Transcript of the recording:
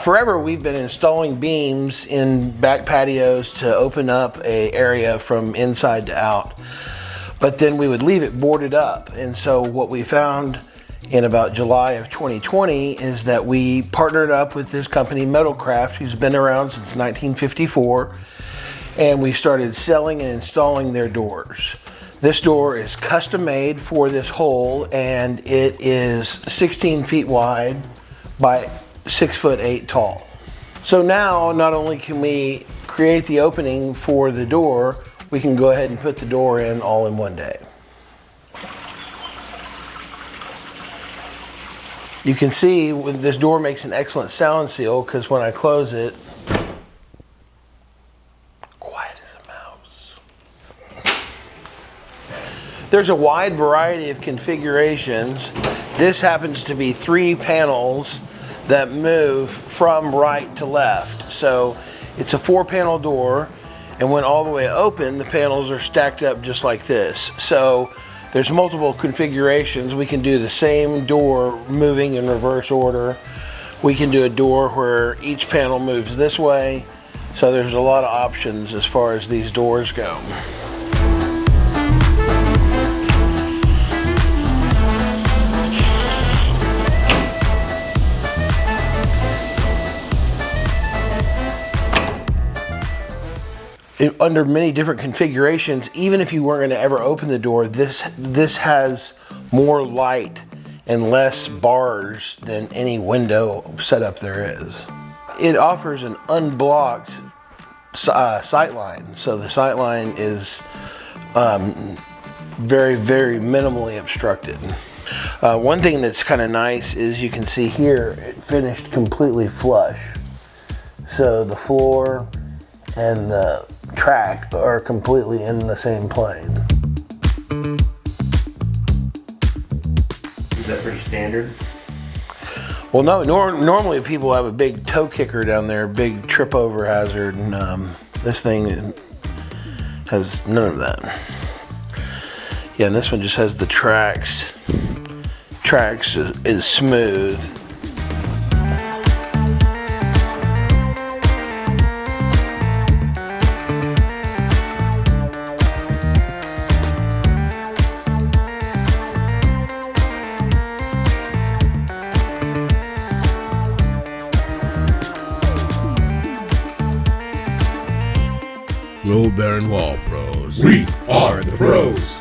Forever we've been installing beams in back patios to open up an area from inside to out. But then we would leave it boarded up. And so what we found in about July of 2020 is that we partnered up with this company, Metalcraft, who's been around since 1954. And we started selling and installing their doors. This door is custom made for this hole, and it is 16 feet wide by 6'8" tall. So now not only can we create the opening for the door, we can go ahead and put the door in all in one day. You can see this door makes an excellent sound seal because when I close it, quiet as a mouse. There's a wide variety of configurations. This happens to be 3 panels that move from right to left. So it's a 4-panel door, and when all the way open, the panels are stacked up just like this. So there's multiple configurations. We can do the same door moving in reverse order. We can do a door where each panel moves this way. So there's a lot of options as far as these doors go. Under many different configurations, even if you weren't going to ever open the door, this has more light and less bars than any window setup there is. It offers an unblocked sight line, so the sight line is very, very minimally obstructed. One thing that's kind of nice is you can see here it finished completely flush, so the floor and the track are completely in the same plane. Is that pretty standard? Well, no. Normally people have a big toe kicker down there, big trip over hazard, and this thing has none of that. Yeah, and this one just has the tracks. Tracks is smooth. Load Bearing Wall Pros. We are the pros.